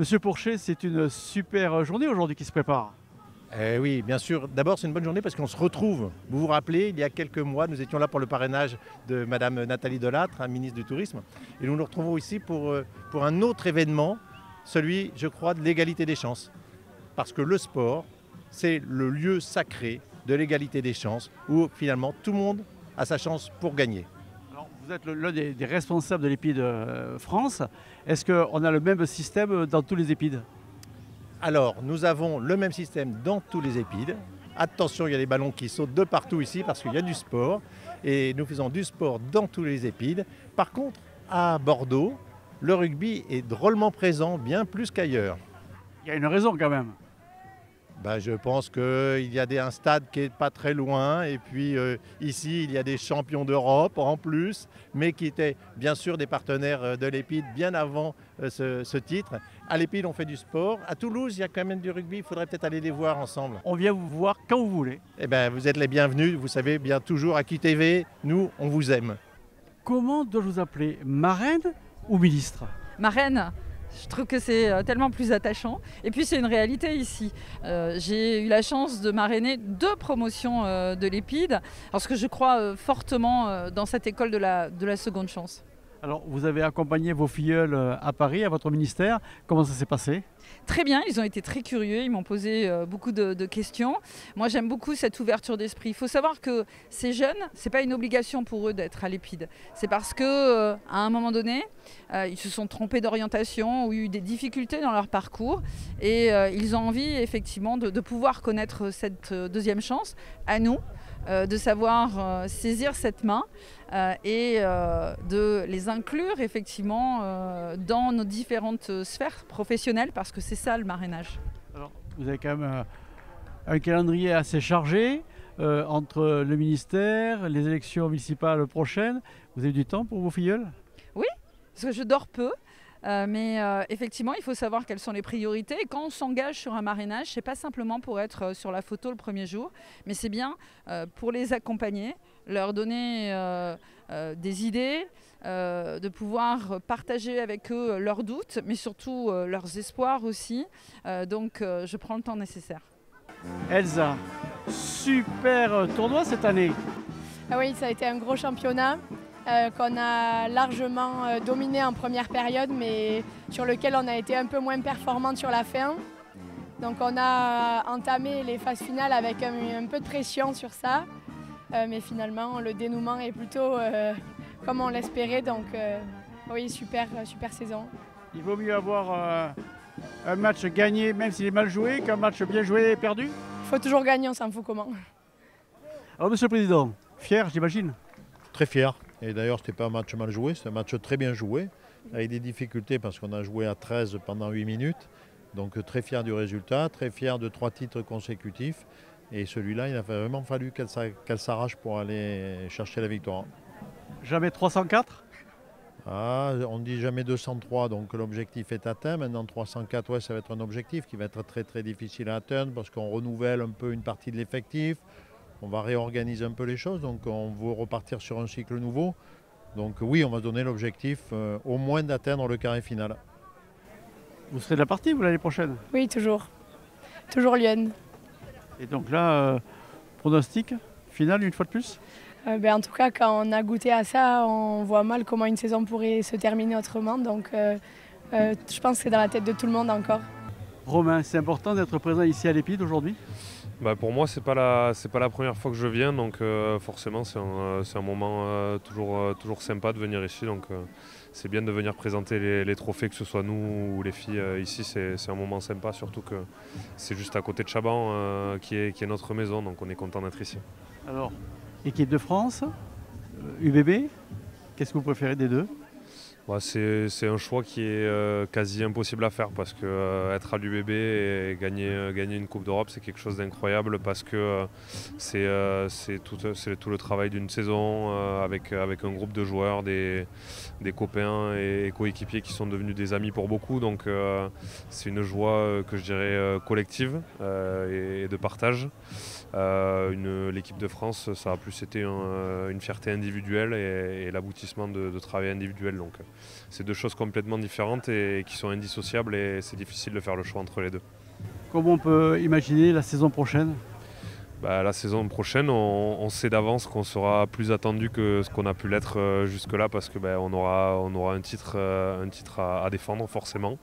Monsieur Pourchet, c'est une super journée aujourd'hui qui se prépare. Oui, bien sûr. D'abord, c'est une bonne journée parce qu'on se retrouve. Vous vous rappelez, il y a quelques mois, nous étions là pour le parrainage de Madame Nathalie Delattre, ministre du Tourisme. Et nous nous retrouvons ici pour un autre événement, celui, je crois, de l'égalité des chances. Parce que le sport, c'est le lieu sacré de l'égalité des chances où finalement tout le monde a sa chance pour gagner. Alors, vous êtes l'un des responsables de l'Épide France. Est-ce qu'on a le même système dans tous les Épides? Alors, nous avons le même système dans tous les épides. Attention, il y a des ballons qui sautent de partout ici parce qu'il y a du sport. Et nous faisons du sport dans tous les épides. Par contre, à Bordeaux, le rugby est drôlement présent, bien plus qu'ailleurs. Il y a une raison quand même. Je pense qu'il y a un stade qui n'est pas très loin. Et puis ici, il y a des champions d'Europe en plus, mais qui étaient bien sûr des partenaires de l'Épide bien avant ce titre. À l'Épide, on fait du sport. À Toulouse, il y a quand même du rugby. Il faudrait peut-être aller les voir ensemble. On vient vous voir quand vous voulez. Vous êtes les bienvenus. Vous savez, bien toujours à QTV, nous, on vous aime. Comment dois-je vous appeler? Marraine ou ministre? Marraine. Je trouve que c'est tellement plus attachant. Et puis c'est une réalité ici. J'ai eu la chance de marrainer 2 promotions de l'Épide, parce que je crois fortement dans cette école de la seconde chance. Alors, vous avez accompagné vos filleuls à Paris, à votre ministère. Comment ça s'est passé? Très bien, ils ont été très curieux, ils m'ont posé beaucoup de questions. Moi, j'aime beaucoup cette ouverture d'esprit. Il faut savoir que ces jeunes, ce n'est pas une obligation pour eux d'être à l'Épide. C'est parce qu'à un moment donné, ils se sont trompés d'orientation ou eu des difficultés dans leur parcours. Et ils ont envie, effectivement, de pouvoir connaître cette deuxième chance à nous. De savoir saisir cette main et de les inclure effectivement dans nos différentes sphères professionnelles, parce que c'est ça le marrainage. Alors, vous avez quand même un calendrier assez chargé entre le ministère, les élections municipales prochaines. Vous avez du temps pour vos filleuls? Oui, parce que je dors peu. Mais effectivement, il faut savoir quelles sont les priorités. Et quand on s'engage sur un marrainage, ce n'est pas simplement pour être sur la photo le premier jour, mais c'est bien pour les accompagner, leur donner des idées, de pouvoir partager avec eux leurs doutes, mais surtout leurs espoirs aussi. Donc je prends le temps nécessaire. Elsa, super tournoi cette année. Ah oui, ça a été un gros championnat. Qu'on a largement dominé en première période, mais sur lequel on a été un peu moins performante sur la fin. Donc on a entamé les phases finales avec un peu de pression sur ça, mais finalement le dénouement est plutôt comme on l'espérait, donc oui, super saison. Il vaut mieux avoir un match gagné, même s'il est mal joué, qu'un match bien joué et perdu? Il faut toujours gagner, on s'en fout comment. Alors Monsieur le Président, fier j'imagine? Très fier. Et d'ailleurs, ce n'était pas un match mal joué, c'est un match très bien joué, avec des difficultés parce qu'on a joué à 13 pendant 8 minutes. Donc très fier du résultat, très fier de 3 titres consécutifs. Et celui-là, il a vraiment fallu qu'elle s'arrache pour aller chercher la victoire. Jamais 304? On ne dit jamais 203, donc l'objectif est atteint. Maintenant 304, ouais, ça va être un objectif qui va être très très difficile à atteindre parce qu'on renouvelle un peu une partie de l'effectif. On va réorganiser un peu les choses, donc on veut repartir sur un cycle nouveau. Donc oui, on va donner l'objectif au moins d'atteindre le carré final. Vous serez de la partie, vous, l'année prochaine? Oui, toujours. Toujours Lyon. Et donc là, pronostic final une fois de plus? En tout cas, quand on a goûté à ça, on voit mal comment une saison pourrait se terminer autrement. Donc je pense que c'est dans la tête de tout le monde encore. Romain, c'est important d'être présent ici à l'Épide aujourd'hui? Pour moi, c'est pas la première fois que je viens, donc forcément c'est un moment toujours sympa de venir ici. Donc c'est bien de venir présenter les trophées, que ce soit nous ou les filles ici. C'est un moment sympa, surtout que c'est juste à côté de Chaban qui est notre maison, donc on est content d'être ici. Alors, équipe de France, UBB, qu'est-ce que vous préférez des deux? C'est un choix qui est quasi impossible à faire parce que être à l'UBB et gagner une Coupe d'Europe, c'est quelque chose d'incroyable parce que c'est tout le travail d'une saison avec un groupe de joueurs, des copains et coéquipiers qui sont devenus des amis pour beaucoup. Donc c'est une joie que je dirais collective et de partage. L'équipe de France, ça a plus été une fierté individuelle et l'aboutissement de travail individuel. Donc c'est deux choses complètement différentes et qui sont indissociables et c'est difficile de faire le choix entre les deux. Comment on peut imaginer la saison prochaine? La saison prochaine, on sait d'avance qu'on sera plus attendu que ce qu'on a pu l'être jusque-là parce que on aura un titre à défendre forcément.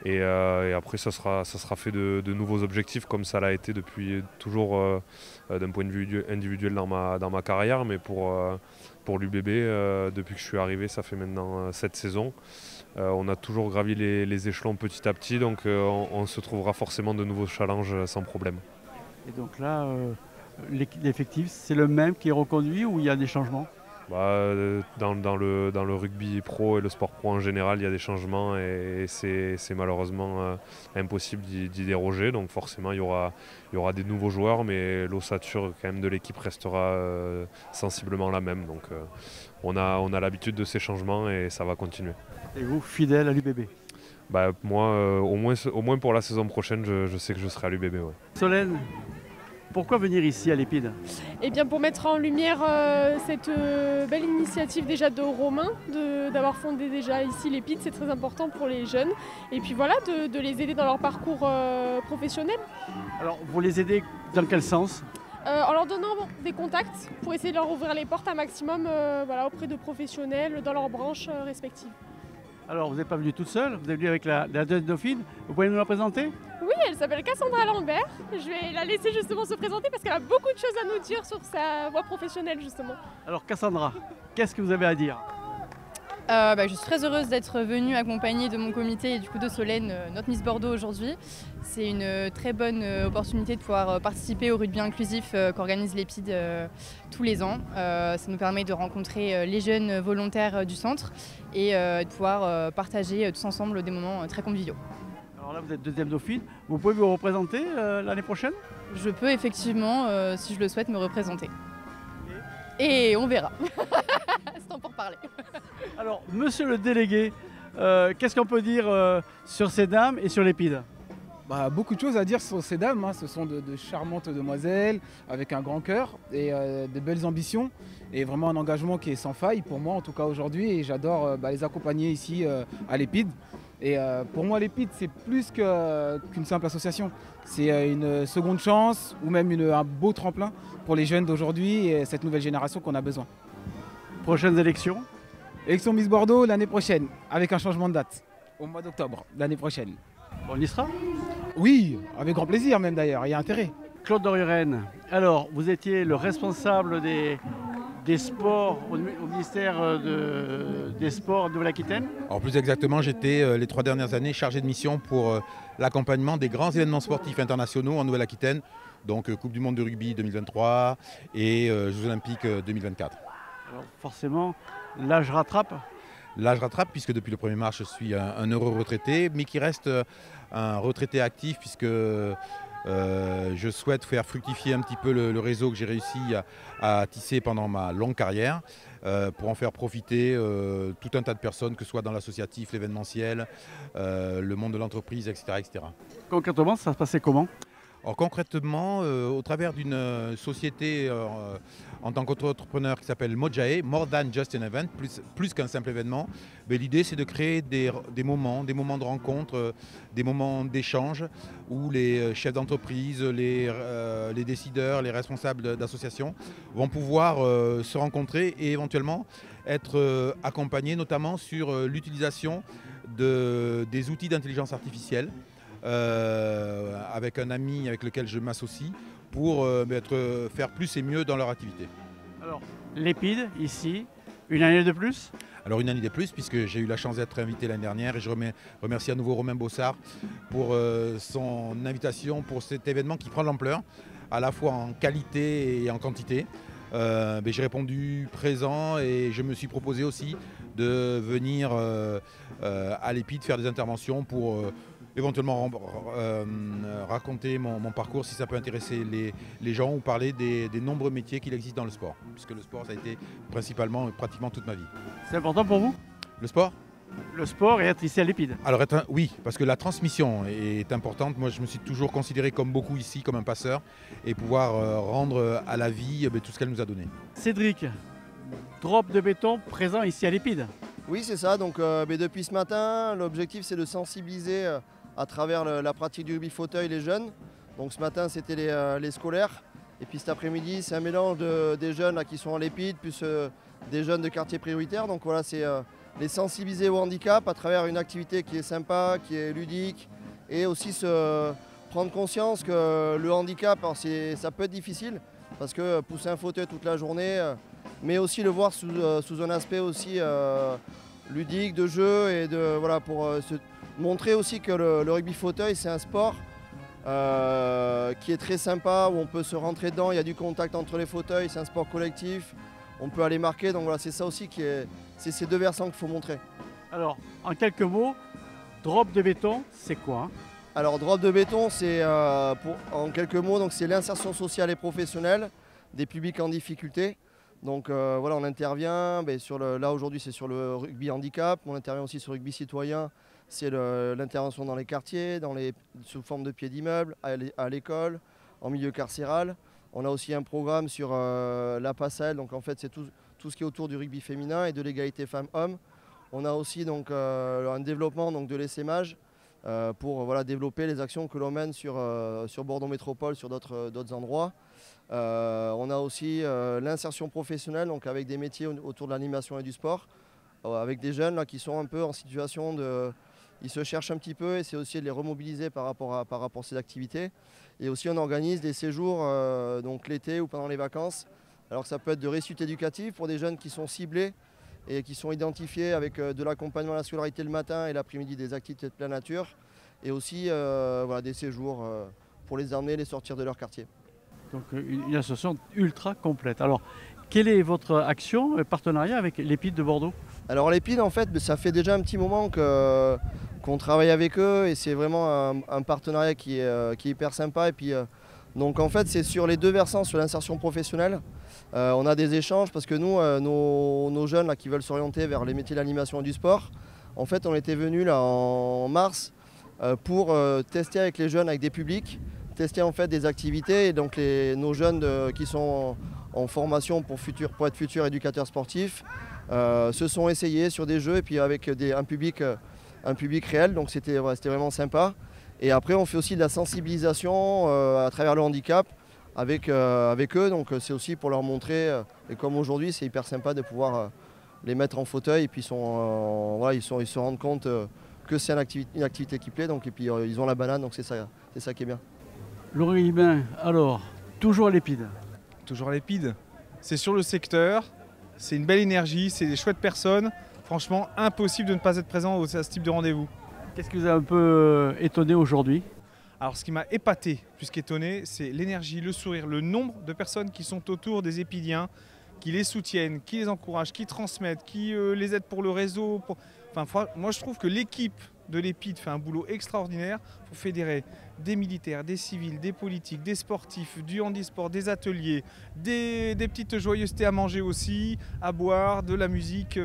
Et après, ça sera fait de nouveaux objectifs comme ça l'a été depuis toujours d'un point de vue individuel dans ma carrière. Mais pour l'UBB, depuis que je suis arrivé, ça fait maintenant 7 saisons. On a toujours gravi les échelons petit à petit, donc on se trouvera forcément de nouveaux challenges sans problème. Et donc là, l'effectif, c'est le même qui est reconduit ou il y a des changements? Dans le rugby pro et le sport pro en général, il y a des changements et c'est malheureusement impossible d'y déroger. Donc forcément, il y aura des nouveaux joueurs, mais l'ossature quand même de l'équipe restera sensiblement la même. Donc on a l'habitude de ces changements et ça va continuer. Et vous, fidèle à l'UBB? Moi, au moins pour la saison prochaine, je sais que je serai à l'UBB. Ouais. Solène, pourquoi venir ici à l'Épide? Eh bien pour mettre en lumière cette belle initiative déjà de Romain, d'avoir fondé déjà ici l'Épide, c'est très important pour les jeunes. Et puis voilà, de les aider dans leur parcours professionnel. Alors vous les aidez dans quel sens? En leur donnant des contacts pour essayer de leur ouvrir les portes un maximum auprès de professionnels dans leurs branches respectives. Alors vous n'êtes pas venue toute seule, vous êtes venue avec la deuxième dauphine, vous pouvez nous la présenter? Oui, elle s'appelle Cassandra Lambert. Je vais la laisser justement se présenter parce qu'elle a beaucoup de choses à nous dire sur sa voie professionnelle justement. Alors Cassandra, qu'est-ce que vous avez à dire? Je suis très heureuse d'être venue accompagnée de mon comité et du coup de Solène, notre Miss Bordeaux aujourd'hui. C'est une très bonne opportunité de pouvoir participer au rugby inclusif qu'organise l'Épide tous les ans. Ça nous permet de rencontrer les jeunes volontaires du centre et de pouvoir partager tous ensemble des moments très conviviaux. Alors là vous êtes deuxième dauphine, vous pouvez vous représenter l'année prochaine? Je peux effectivement, si je le souhaite, me représenter. Et on verra. C'est temps pour parler. Alors, monsieur le délégué, qu'est-ce qu'on peut dire sur ces dames et sur l'Épide? Beaucoup de choses à dire sur ces dames. Ce sont de charmantes demoiselles avec un grand cœur et de belles ambitions. Et vraiment un engagement qui est sans faille pour moi en tout cas aujourd'hui. Et j'adore les accompagner ici à l'Épide. Et pour moi l'Épide c'est plus qu'une simple association. C'est une seconde chance ou même un beau tremplin pour les jeunes d'aujourd'hui et cette nouvelle génération qu'on a besoin. Prochaines élections? Élection Miss Bordeaux l'année prochaine, avec un changement de date, au mois d'octobre l'année prochaine. On y sera? Oui, avec grand plaisir même d'ailleurs, il y a intérêt. Claude Doriren, alors vous étiez le responsable des sports au ministère des Sports de Nouvelle-Aquitaine? Alors plus exactement, j'étais les 3 dernières années chargé de mission pour l'accompagnement des grands événements sportifs internationaux en Nouvelle-Aquitaine, donc Coupe du Monde de rugby 2023 et Jeux Olympiques 2024. Alors forcément, l'âge rattrape? L'âge rattrape puisque depuis le 1er mars je suis un heureux retraité, mais qui reste un retraité actif puisque je souhaite faire fructifier un petit peu le réseau que j'ai réussi à tisser pendant ma longue carrière pour en faire profiter tout un tas de personnes, que ce soit dans l'associatif, l'événementiel, le monde de l'entreprise, etc., etc. Concrètement, ça se passait comment? Alors concrètement, au travers d'une société en tant qu'entrepreneur qui s'appelle Mojae, More Than Just an Event, plus qu'un simple événement, l'idée c'est de créer des moments de rencontre, des moments d'échange où les chefs d'entreprise, les décideurs, les responsables d'associations vont pouvoir se rencontrer et éventuellement être accompagnés notamment sur l'utilisation des outils d'intelligence artificielle. Avec un ami avec lequel je m'associe pour faire plus et mieux dans leur activité. Alors, l'Épide, ici, une année de plus? Alors une année de plus, puisque j'ai eu la chance d'être invité l'année dernière et je remercie à nouveau Romain Bossard pour son invitation pour cet événement qui prend de l'ampleur, à la fois en qualité et en quantité. J'ai répondu présent et je me suis proposé aussi de venir à l'Épide faire des interventions pour éventuellement raconter mon parcours si ça peut intéresser les gens ou parler des nombreux métiers qu'il existe dans le sport, puisque le sport ça a été pratiquement toute ma vie. C'est important pour vous? Le sport? Le sport et être ici à l'Épide? Alors oui, parce que la transmission est importante. Moi je me suis toujours considéré comme beaucoup ici, comme un passeur, et pouvoir rendre à la vie tout ce qu'elle nous a donné. Cédric, drop de béton présent ici à l'Épide? Oui, c'est ça. Donc, mais depuis ce matin, l'objectif c'est de sensibiliser à travers la pratique du rugby fauteuil les jeunes. Donc ce matin, c'était les scolaires. Et puis cet après-midi, c'est un mélange des jeunes là, qui sont en l'épide, plus des jeunes de quartier prioritaire. Donc voilà, c'est les sensibiliser au handicap à travers une activité qui est sympa, qui est ludique. Et aussi prendre conscience que le handicap, ça peut être difficile. Parce que pousser un fauteuil toute la journée, mais aussi le voir sous un aspect aussi ludique, de jeu. Et voilà, pour se montrer aussi que le rugby fauteuil, c'est un sport qui est très sympa, où on peut se rentrer dedans, il y a du contact entre les fauteuils, c'est un sport collectif, on peut aller marquer, donc voilà, c'est ça aussi c'est ces deux versants qu'il faut montrer. Alors, en quelques mots, drop de béton, c'est quoi? Alors, drop de béton, c'est en quelques mots, donc c'est l'insertion sociale et professionnelle des publics en difficulté. Donc voilà, on intervient, là aujourd'hui c'est sur le rugby handicap, on intervient aussi sur le rugby citoyen. C'est l'intervention dans les quartiers, sous forme de pieds d'immeubles, à l'école, en milieu carcéral. On a aussi un programme sur la passerelle, donc en fait c'est tout ce qui est autour du rugby féminin et de l'égalité femmes-hommes. On a aussi donc, un développement donc, de l'essaimage pour voilà, développer les actions que l'on mène sur Bordeaux Métropole, sur d'autres endroits. On a aussi l'insertion professionnelle, donc avec des métiers autour de l'animation et du sport, avec des jeunes là, qui sont un peu en situation de... Ils se cherchent un petit peu et c'est aussi de les remobiliser par rapport à ces activités. Et aussi on organise des séjours donc l'été ou pendant les vacances. Alors que ça peut être de réussite éducative pour des jeunes qui sont ciblés et qui sont identifiés avec de l'accompagnement à la scolarité le matin et l'après-midi des activités de pleine nature. Et aussi voilà, des séjours pour les amener, les sortir de leur quartier. Donc une association ultra complète. Alors, quelle est votre action et partenariat avec l'Épide de Bordeaux? Alors l'Épide, en fait, ça fait déjà un petit moment qu'on travaille avec eux et c'est vraiment un partenariat qui est hyper sympa. Et puis, donc en fait, c'est sur les deux versants, sur l'insertion professionnelle. On a des échanges parce que nous, nos jeunes là, qui veulent s'orienter vers les métiers de l'animation et du sport, en fait, on était venus là en mars pour tester avec les jeunes, avec des publics, tester en fait des activités. Et donc nos jeunes qui sont en formation pour être futurs éducateurs sportifs se sont essayés sur des jeux et puis avec un public réel. Donc c'était vraiment sympa. Et après, on fait aussi de la sensibilisation à travers le handicap avec eux. Donc c'est aussi pour leur montrer, et comme aujourd'hui, c'est hyper sympa de pouvoir les mettre en fauteuil et puis ils se rendent compte que c'est une activité qui plaît. Donc, et puis ils ont la banane, donc c'est ça qui est bien. Laurent Guillemin, alors, toujours à l'Épide? Toujours à l'Épide. C'est sur le secteur, c'est une belle énergie, c'est des chouettes personnes. Franchement, impossible de ne pas être présent à ce type de rendez-vous. Qu'est-ce qui vous a un peu étonné aujourd'hui? Alors ce qui m'a épaté, plus qu'étonné, c'est l'énergie, le sourire, le nombre de personnes qui sont autour des épidiens, qui les soutiennent, qui les encouragent, qui transmettent, qui les aident pour le réseau. Enfin, moi je trouve que l'équipe de l'Épide fait un boulot extraordinaire pour fédérer des militaires, des civils, des politiques, des sportifs, du handisport, des ateliers, des petites joyeusetés à manger aussi, à boire, de la musique,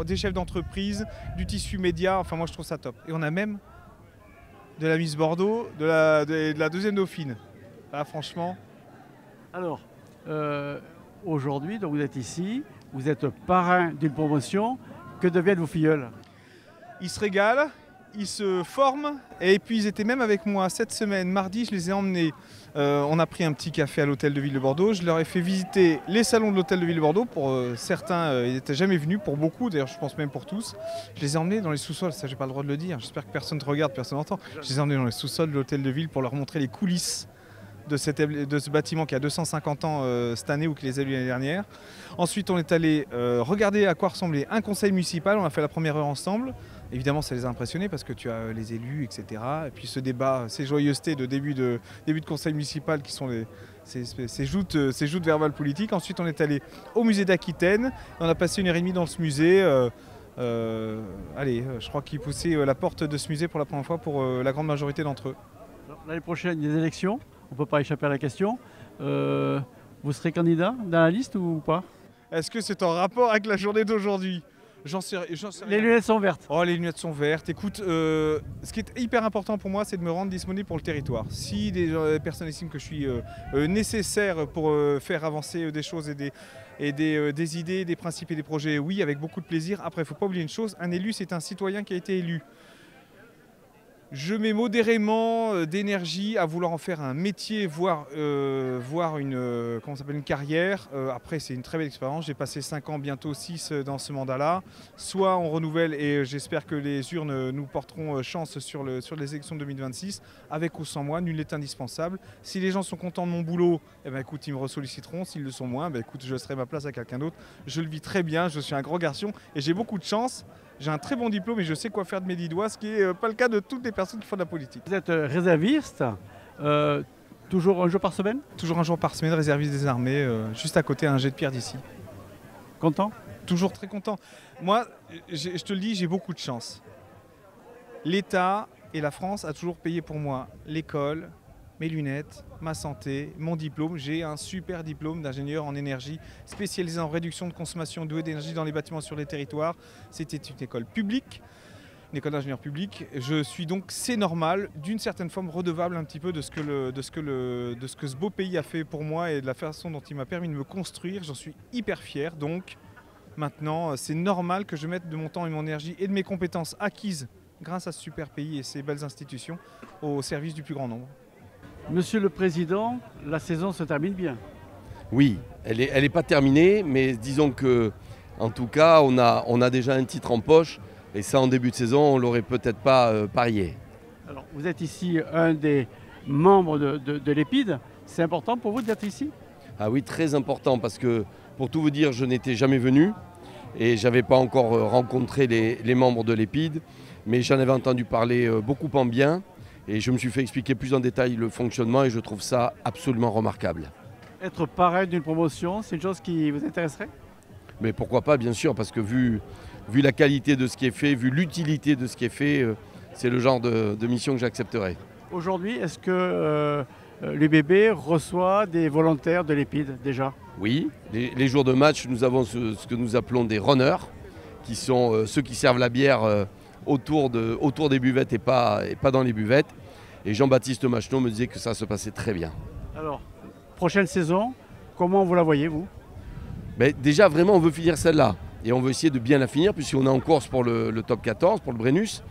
des chefs d'entreprise, du tissu média. Enfin, moi je trouve ça top. Et on a même de la Miss Bordeaux, de la deuxième Dauphine. Là, franchement. Alors, aujourd'hui, donc vous êtes ici, vous êtes parrain d'une promotion. Que deviennent vos filleuls? Ils se régalent. Ils se forment et puis ils étaient même avec moi cette semaine, mardi, je les ai emmenés. On a pris un petit café à l'hôtel de ville de Bordeaux. Je leur ai fait visiter les salons de l'hôtel de ville de Bordeaux. Pour certains, ils n'étaient jamais venus, pour beaucoup, d'ailleurs je pense même pour tous. Je les ai emmenés dans les sous-sols, ça j'ai pas le droit de le dire. J'espère que personne ne regarde, personne n'entend. Je les ai emmenés dans les sous-sols de l'hôtel de ville pour leur montrer les coulisses de ce bâtiment qui a 250 ans cette année ou qui les a eu l'année dernière. Ensuite, on est allé regarder à quoi ressemblait un conseil municipal. On a fait la première heure ensemble. Évidemment, ça les a impressionnés parce que tu as les élus, etc. Et puis ce débat, ces joyeusetés de début de conseil municipal qui sont ces joutes verbales politiques. Ensuite, on est allé au musée d'Aquitaine. On a passé 1h30 dans ce musée. Je crois qu'ils poussaient la porte de ce musée pour la première fois pour la grande majorité d'entre eux. L'année prochaine, il y a des élections. On ne peut pas échapper à la question. Vous serez candidat dans la liste ou pas? Est-ce que c'est en rapport avec la journée d'aujourd'hui? J'en sais Les rien. lunettes sont vertes. Oh, les lunettes sont vertes. Écoute, ce qui est hyper important pour moi, c'est de me rendre disponible pour le territoire. Si des personnes estiment que je suis nécessaire pour faire avancer des choses et des idées, des principes et des projets, oui, avec beaucoup de plaisir. Après, il ne faut pas oublier une chose, un élu, c'est un citoyen qui a été élu. Je mets modérément d'énergie à vouloir en faire un métier, voire une carrière. Après, c'est une très belle expérience. J'ai passé 5 ans, bientôt 6 dans ce mandat-là. Soit on renouvelle et j'espère que les urnes nous porteront chance sur les élections de 2026. Avec ou sans moi, nul n'est indispensable. Si les gens sont contents de mon boulot, eh ben, écoute, ils me ressolliciteront. S'ils le sont moins, ben, écoute, je laisserai ma place à quelqu'un d'autre. Je le vis très bien, je suis un grand garçon et j'ai beaucoup de chance. J'ai un très bon diplôme et je sais quoi faire de mes 10 doigts, ce qui n'est pas le cas de toutes les personnes qui font de la politique. Vous êtes réserviste, toujours un jour par semaine? Toujours un jour par semaine, réserviste des armées, juste à côté à un jet de pierre d'ici. Content? Toujours très content. Moi, je te le dis, j'ai beaucoup de chance. L'État et la France a toujours payé pour moi l'école, mes lunettes, ma santé, mon diplôme. J'ai un super diplôme d'ingénieur en énergie spécialisé en réduction de consommation d'eau et d'énergie dans les bâtiments sur les territoires. C'était une école publique, une école d'ingénieur public. Je suis donc, c'est normal, d'une certaine forme redevable un petit peu de ce que ce beau pays a fait pour moi et de la façon dont il m'a permis de me construire. J'en suis hyper fier. Donc maintenant, c'est normal que je mette de mon temps et mon énergie et de mes compétences acquises grâce à ce super pays et ces belles institutions au service du plus grand nombre. Monsieur le Président, la saison se termine bien. Oui, elle est pas terminée, mais disons que, en tout cas, on a déjà un titre en poche, et ça, en début de saison, on l'aurait peut-être pas parié. Alors, vous êtes ici un des membres de l'EPID. C'est important pour vous d'être ici? Ah oui, très important, parce que, pour tout vous dire, je n'étais jamais venu, et je n'avais pas encore rencontré les membres de l'EPID, mais j'en avais entendu parler beaucoup en bien. Et je me suis fait expliquer plus en détail le fonctionnement et je trouve ça absolument remarquable. Être parrain d'une promotion, c'est une chose qui vous intéresserait? Mais pourquoi pas, bien sûr, parce que vu la qualité de ce qui est fait, vu l'utilité de ce qui est fait, c'est le genre de mission que j'accepterais. Aujourd'hui, est-ce que l'UBB reçoit des volontaires de l'EPID déjà? Oui, les jours de match, nous avons ce que nous appelons des runners, qui sont ceux qui servent la bière autour des buvettes et pas dans les buvettes. Et Jean-Baptiste Macheneau me disait que ça se passait très bien. Alors, prochaine saison, comment vous la voyez, vous? Déjà, vraiment, on veut finir celle-là. Et on veut essayer de bien la finir, puisqu'on est en course pour le top 14, pour le Brennus.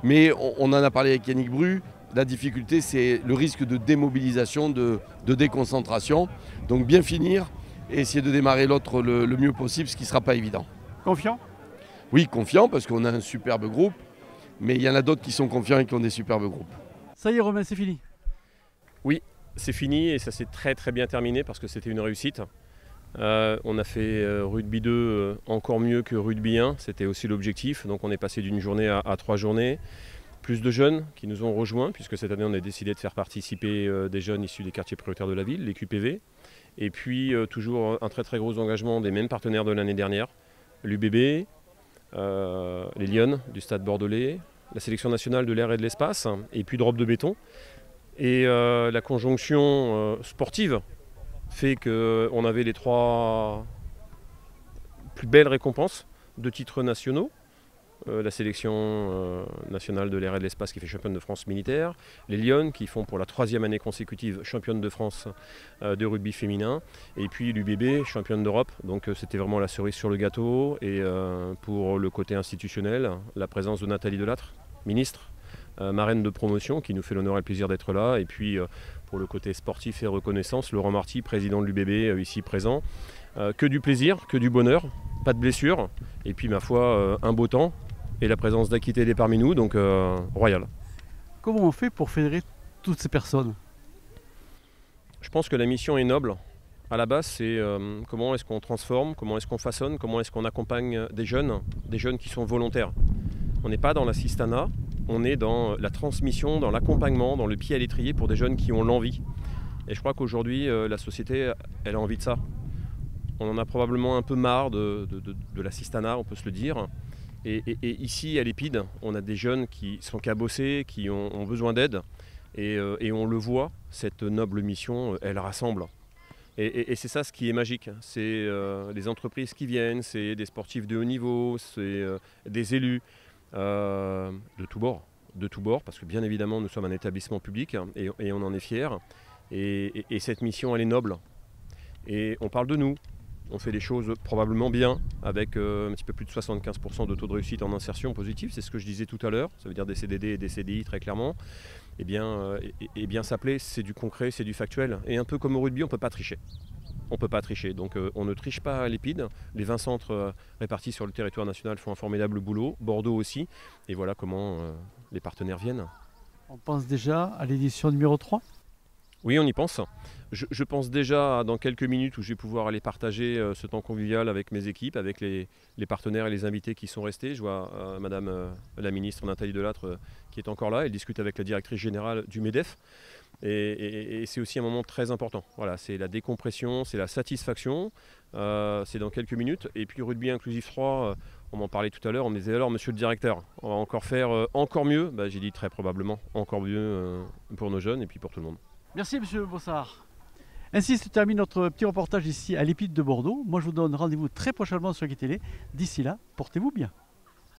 Mais on en a parlé avec Yannick Bru. La difficulté, c'est le risque de démobilisation, de déconcentration. Donc bien finir et essayer de démarrer l'autre le mieux possible, ce qui ne sera pas évident. Confiant? Oui, confiant, parce qu'on a un superbe groupe. Mais il y en a d'autres qui sont confiants et qui ont des superbes groupes. Ça y est, Romain, c'est fini? Oui, c'est fini et ça s'est très très bien terminé parce que c'était une réussite. On a fait rugby 2 encore mieux que rugby 1, c'était aussi l'objectif. Donc on est passé d'une journée à 3 journées. Plus de jeunes qui nous ont rejoints, puisque cette année on a décidé de faire participer des jeunes issus des quartiers prioritaires de la ville, les QPV. Et puis toujours un très très gros engagement des mêmes partenaires de l'année dernière, l'UBB, les Lions du Stade Bordelais, la sélection nationale de l'air et de l'espace, et puis Drop de béton. Et la conjonction sportive fait qu'on avait les 3 plus belles récompenses de titres nationaux. La sélection nationale de l'air et de l'espace qui fait championne de France militaire, les Lions qui font pour la 3e année consécutive championne de France de rugby féminin, et puis l'UBB championne d'Europe. Donc c'était vraiment la cerise sur le gâteau. Et pour le côté institutionnel, la présence de Nathalie Delattre, ministre, marraine de promotion, qui nous fait l'honneur et le plaisir d'être là. Et puis pour le côté sportif et reconnaissance, Laurent Marty, président de l'UBB, ici présent. Que du plaisir, que du bonheur, pas de blessures, et puis ma foi, un beau temps. Et la présence d'Akitélé parmi nous, donc royal. Comment on fait pour fédérer toutes ces personnes? Je pense que la mission est noble. À la base, c'est comment est-ce qu'on transforme, comment est-ce qu'on façonne, comment est-ce qu'on accompagne des jeunes qui sont volontaires. On n'est pas dans l'assistanat, on est dans la transmission, dans l'accompagnement, dans le pied à l'étrier pour des jeunes qui ont l'envie. Et je crois qu'aujourd'hui, la société, elle a envie de ça. On en a probablement un peu marre de l'assistanat, on peut se le dire. Et ici, à l'EPID, on a des jeunes qui sont cabossés, qui ont besoin d'aide. Et on le voit, cette noble mission, elle rassemble. Et c'est ça ce qui est magique. C'est les entreprises qui viennent, c'est des sportifs de haut niveau, c'est des élus de tous bords, parce que bien évidemment nous sommes un établissement public et on en est fiers. Et cette mission elle est noble. Et on parle de nous. On fait les choses probablement bien, avec un petit peu plus de 75% de taux de réussite en insertion positive, c'est ce que je disais tout à l'heure, ça veut dire des CDD et des CDI très clairement. Eh bien s'appeler, c'est du concret, c'est du factuel. Et un peu comme au rugby, on ne peut pas tricher. On ne peut pas tricher, donc on ne triche pas à l'Épide. Les 20 centres répartis sur le territoire national font un formidable boulot, Bordeaux aussi, et voilà comment les partenaires viennent. On pense déjà à l'édition numéro 3 ? Oui, on y pense. Je pense déjà dans quelques minutes où je vais pouvoir aller partager ce temps convivial avec mes équipes, avec les partenaires et les invités qui sont restés. Je vois Madame la ministre Nathalie Delattre qui est encore là. Elle discute avec la directrice générale du MEDEF. Et c'est aussi un moment très important. Voilà, c'est la décompression, c'est la satisfaction. C'est dans quelques minutes. Et puis Rugby Inclusif 3, on m'en parlait tout à l'heure. On me disait alors, monsieur le directeur, on va encore faire encore mieux. J'ai dit très probablement encore mieux pour nos jeunes et puis pour tout le monde. Merci Monsieur Bossard. Ainsi se termine notre petit reportage ici à l'Épide de Bordeaux. Moi je vous donne rendez-vous très prochainement sur Guy Télé. D'ici là, portez-vous bien.